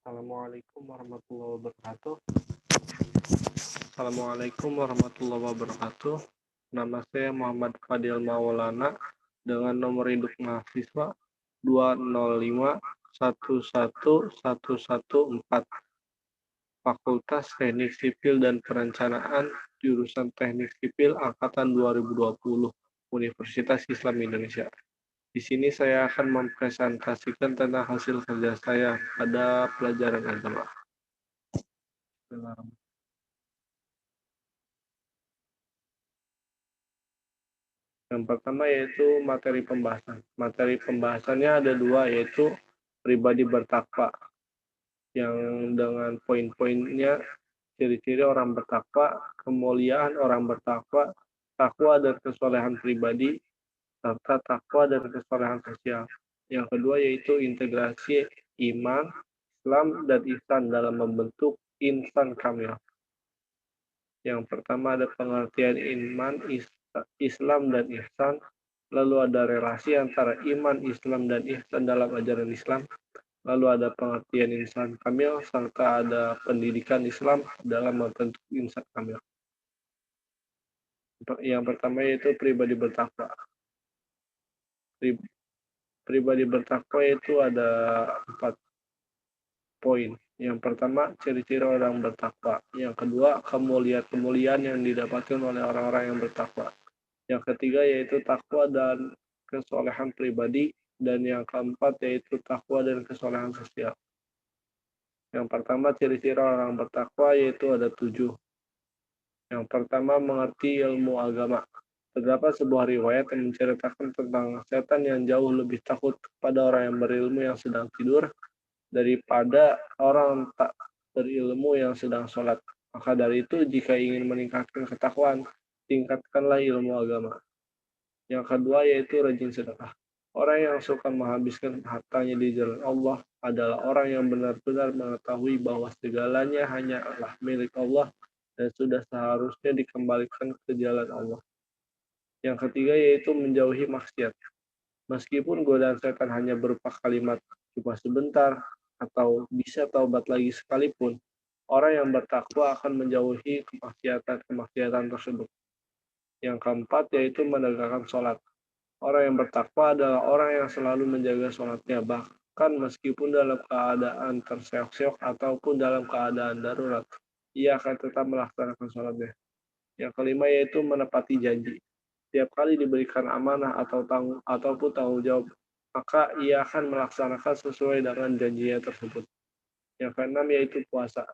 Assalamualaikum warahmatullahi wabarakatuh. Assalamualaikum warahmatullahi wabarakatuh. Nama saya Muhammad Fadil Maulana dengan nomor induk mahasiswa 205111114, Fakultas Teknik Sipil dan Perencanaan, jurusan Teknik Sipil Angkatan 2020, Universitas Islam Indonesia. Di sini saya akan mempresentasikan tentang hasil kerja saya pada pelajaran agama. Yang pertama yaitu materi pembahasan. Materi pembahasannya ada dua, yaitu pribadi bertakwa, yang dengan poin-poinnya ciri-ciri orang bertakwa, kemuliaan orang bertakwa, takwa dan kesolehan pribadi, serta takwa dan kesolehan sosial. Yang kedua yaitu integrasi iman, Islam, dan ihsan dalam membentuk insan kamil. Yang pertama ada pengertian iman, Islam, dan ihsan. Lalu ada relasi antara iman, Islam, dan ihsan dalam ajaran Islam. Lalu ada pengertian insan kamil, serta ada pendidikan Islam dalam membentuk insan kamil. Yang pertama yaitu pribadi bertakwa. Pribadi bertakwa itu ada 4 poin. Yang pertama, ciri-ciri orang bertakwa. Yang kedua, kemuliaan yang didapatkan oleh orang-orang yang bertakwa. Yang ketiga yaitu takwa dan kesolehan pribadi. Dan yang keempat yaitu takwa dan kesolehan sosial. Yang pertama, ciri-ciri orang bertakwa yaitu ada 7. Yang pertama, mengerti ilmu agama. Terdapat sebuah riwayat yang menceritakan tentang setan yang jauh lebih takut kepada orang yang berilmu yang sedang tidur daripada orang tak berilmu yang sedang sholat. Maka dari itu, jika ingin meningkatkan ketakwaan, tingkatkanlah ilmu agama. Yang kedua yaitu rajin sedekah. Orang yang suka menghabiskan hartanya di jalan Allah adalah orang yang benar-benar mengetahui bahwa segalanya hanyalah milik Allah dan sudah seharusnya dikembalikan ke jalan Allah. Yang ketiga yaitu menjauhi maksiat. Meskipun godaan setan hanya berupa kalimat cuma sebentar atau bisa taubat lagi sekalipun, orang yang bertakwa akan menjauhi kemaksiatan tersebut. Yang keempat yaitu menegakkan sholat. Orang yang bertakwa adalah orang yang selalu menjaga sholatnya, bahkan meskipun dalam keadaan terseok-seok ataupun dalam keadaan darurat, ia akan tetap melaksanakan sholatnya. Yang kelima yaitu menepati janji. Setiap kali diberikan amanah ataupun tanggung jawab, maka ia akan melaksanakan sesuai dengan janjinya tersebut. Yang keenam yaitu puasa.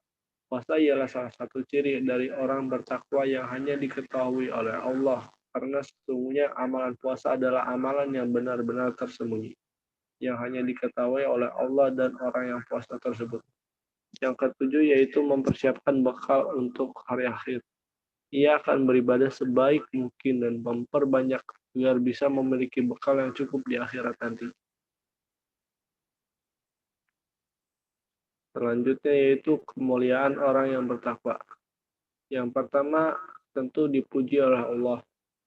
Puasa ialah salah satu ciri dari orang bertakwa yang hanya diketahui oleh Allah, karena sesungguhnya amalan puasa adalah amalan yang benar-benar tersembunyi, yang hanya diketahui oleh Allah dan orang yang puasa tersebut. Yang ketujuh yaitu mempersiapkan bekal untuk hari akhir. Ia akan beribadah sebaik mungkin dan memperbanyak agar bisa memiliki bekal yang cukup di akhirat nanti. Selanjutnya yaitu kemuliaan orang yang bertakwa. Yang pertama tentu dipuji oleh Allah.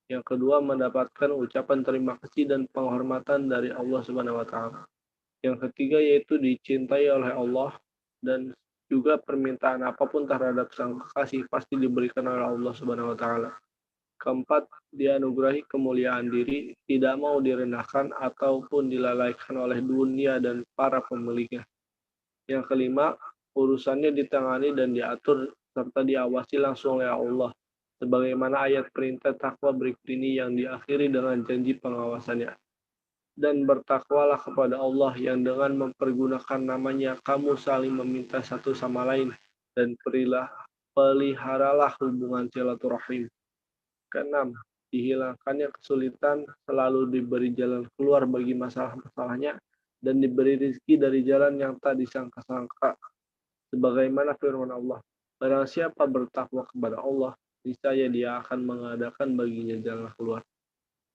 Yang kedua mendapatkan ucapan terima kasih dan penghormatan dari Allah Subhanahu wa taala. Yang ketiga yaitu dicintai oleh Allah, dan juga permintaan apapun terhadap sang kekasih pasti diberikan oleh Allah Subhanahu wa taala. Keempat, dianugerahi kemuliaan diri, tidak mau direndahkan ataupun dilalaikan oleh dunia dan para pemiliknya. Yang kelima, urusannya ditangani dan diatur serta diawasi langsung oleh Allah, sebagaimana ayat perintah takwa berikut ini yang diakhiri dengan janji pengawasannya. Dan bertakwalah kepada Allah yang dengan mempergunakan namanya kamu saling meminta satu sama lain, dan peliharalah hubungan silaturahim. Keenam, dihilangkannya kesulitan, selalu diberi jalan keluar bagi masalah-masalahnya, dan diberi rezeki dari jalan yang tak disangka-sangka. Sebagaimana firman Allah, barang siapa bertakwa kepada Allah, niscaya dia akan mengadakan baginya jalan keluar.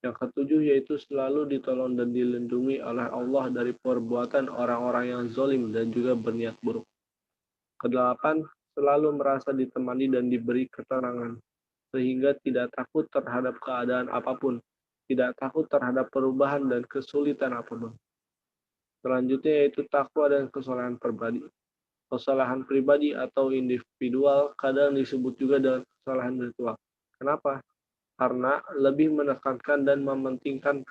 Yang ketujuh yaitu selalu ditolong dan dilindungi oleh Allah dari perbuatan orang-orang yang zalim dan juga berniat buruk. Kedelapan, selalu merasa ditemani dan diberi keterangan, sehingga tidak takut terhadap keadaan apapun, tidak takut terhadap perubahan dan kesulitan apapun. Selanjutnya yaitu takwa dan kesolehan pribadi. Kesalahan pribadi atau individual kadang disebut juga dengan kesalahan ritual. Kenapa? Karena lebih menekankan dan mementingkan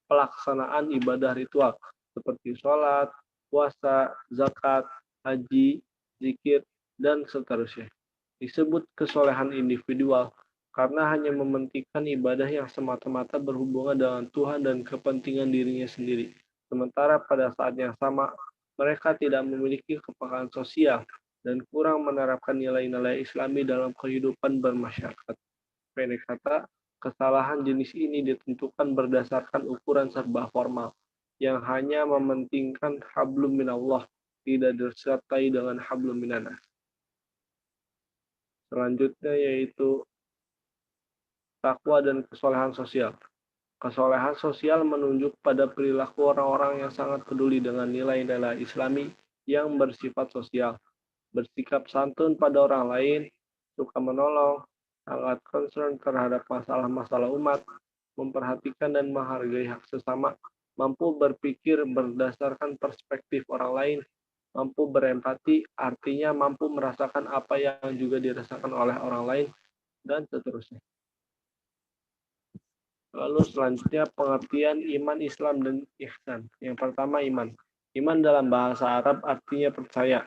pelaksanaan ibadah ritual seperti sholat, puasa, zakat, haji, zikir, dan seterusnya. Disebut kesolehan individual karena hanya mementingkan ibadah yang semata-mata berhubungan dengan Tuhan dan kepentingan dirinya sendiri. Sementara pada saat yang sama, mereka tidak memiliki kepekaan sosial dan kurang menerapkan nilai-nilai Islami dalam kehidupan bermasyarakat. Pendek kata, kesalahan jenis ini ditentukan berdasarkan ukuran serba formal, yang hanya mementingkan hablum minallah, tidak disertai dengan hablum minannas. Selanjutnya yaitu takwa dan kesolehan sosial. Kesolehan sosial menunjuk pada perilaku orang-orang yang sangat peduli dengan nilai-nilai Islami yang bersifat sosial, bersikap santun pada orang lain, suka menolong, sangat concern terhadap masalah-masalah umat, memperhatikan dan menghargai hak sesama, mampu berpikir berdasarkan perspektif orang lain, mampu berempati, artinya mampu merasakan apa yang juga dirasakan oleh orang lain, dan seterusnya. Lalu selanjutnya pengertian iman, Islam, dan ihsan. Yang pertama iman. Iman dalam bahasa Arab artinya percaya.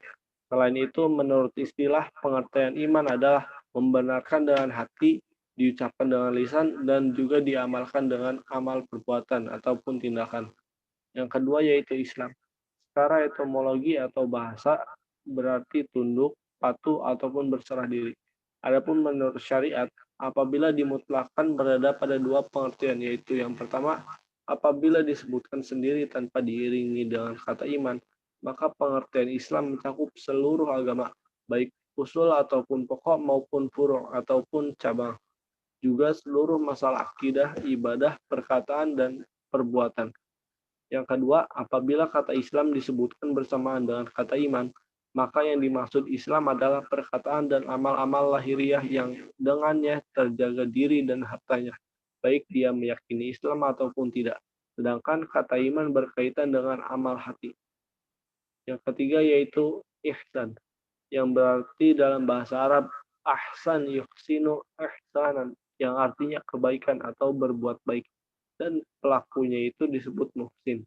Selain itu, menurut istilah, pengertian iman adalah membenarkan dengan hati, diucapkan dengan lisan, dan juga diamalkan dengan amal perbuatan ataupun tindakan. Yang kedua yaitu Islam. Secara etimologi atau bahasa berarti tunduk, patuh, ataupun berserah diri. Adapun menurut syariat, apabila dimutlakkan berada pada dua pengertian, yaitu yang pertama, apabila disebutkan sendiri tanpa diiringi dengan kata iman, maka pengertian Islam mencakup seluruh agama, baik usul ataupun pokok maupun furu' ataupun cabang. Juga seluruh masalah akidah, ibadah, perkataan, dan perbuatan. Yang kedua, apabila kata Islam disebutkan bersamaan dengan kata iman, maka yang dimaksud Islam adalah perkataan dan amal-amal lahiriah yang dengannya terjaga diri dan hartanya, baik dia meyakini Islam ataupun tidak. Sedangkan kata iman berkaitan dengan amal hati. Yang ketiga yaitu ihsan, yang berarti dalam bahasa Arab ahsan yuhsinu ihsanan, yang artinya kebaikan atau berbuat baik, dan pelakunya itu disebut muhsin.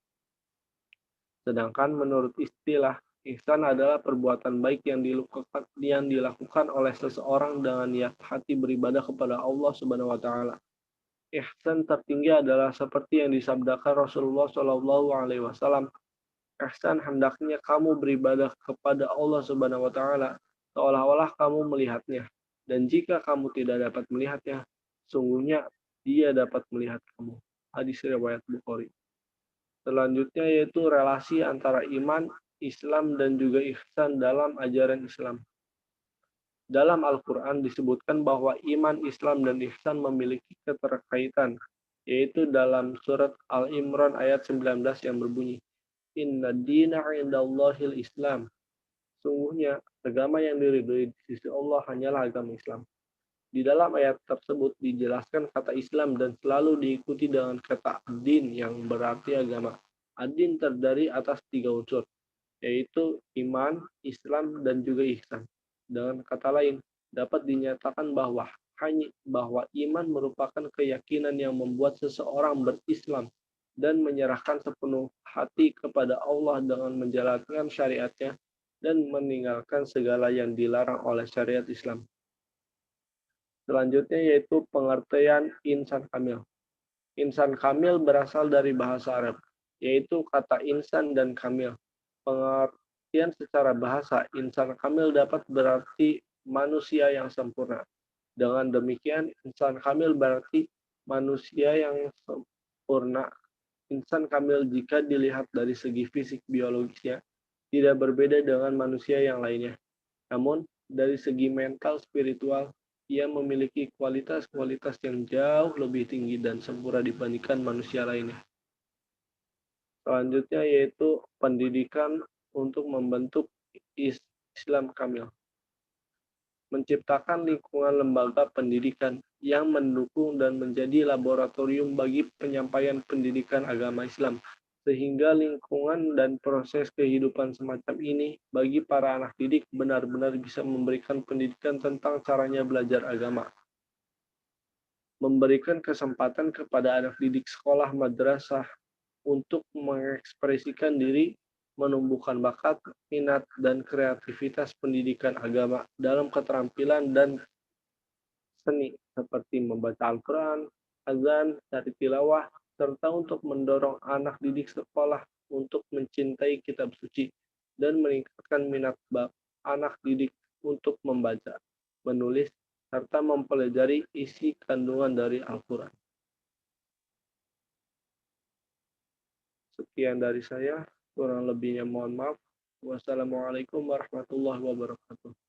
Sedangkan menurut istilah, ihsan adalah perbuatan baik yang dilakukan oleh seseorang dengan niat hati beribadah kepada Allah Subhanahu wa taala. Ihsan tertinggi adalah seperti yang disabdakan Rasulullah Shallallahu alaihi wasallam, ihsan hendaknya kamu beribadah kepada Allah Subhanahu wa taala seolah-olah kamu melihatnya. Dan jika kamu tidak dapat melihatnya, sungguhnya dia dapat melihat kamu. Hadis riwayat Bukhari. Selanjutnya yaitu relasi antara iman, Islam, dan juga ihsan dalam ajaran Islam. Dalam Al-Quran disebutkan bahwa iman, Islam, dan ihsan memiliki keterkaitan, yaitu dalam surat Al-Imran ayat 19 yang berbunyi, Inna dina indallahil Islam. Sungguhnya, agama yang diridhoi di sisi Allah hanyalah agama Islam. Di dalam ayat tersebut dijelaskan kata Islam dan selalu diikuti dengan kata din yang berarti agama. Ad-din terdiri atas 3 unsur, yaitu iman, Islam, dan juga ihsan. Dengan kata lain, dapat dinyatakan bahwa iman merupakan keyakinan yang membuat seseorang berislam dan menyerahkan sepenuh hati kepada Allah dengan menjalankan syariatnya dan meninggalkan segala yang dilarang oleh syariat Islam. Selanjutnya yaitu pengertian insan kamil. Insan kamil berasal dari bahasa Arab, yaitu kata insan dan kamil. Pengertian secara bahasa, insan kamil dapat berarti manusia yang sempurna. Dengan demikian, insan kamil berarti manusia yang sempurna. Insan kamil jika dilihat dari segi fisik biologisnya, tidak berbeda dengan manusia yang lainnya. Namun, dari segi mental spiritual, ia memiliki kualitas-kualitas yang jauh lebih tinggi dan sempurna dibandingkan manusia lainnya. Selanjutnya yaitu pendidikan untuk membentuk Islam kamil. Menciptakan lingkungan lembaga pendidikan yang mendukung dan menjadi laboratorium bagi penyampaian pendidikan agama Islam sehingga lingkungan dan proses kehidupan semacam ini bagi para anak didik benar-benar bisa memberikan pendidikan tentang caranya belajar agama, memberikan kesempatan kepada anak didik sekolah madrasah untuk mengekspresikan diri, menumbuhkan bakat, minat, dan kreativitas pendidikan agama dalam keterampilan dan seni seperti membaca Al-Quran, azan, cari tilawah, serta untuk mendorong anak didik sekolah untuk mencintai kitab suci dan meningkatkan minat anak didik untuk membaca, menulis, serta mempelajari isi kandungan dari Al-Quran. Sekian dari saya, kurang lebihnya mohon maaf. Wassalamualaikum warahmatullahi wabarakatuh.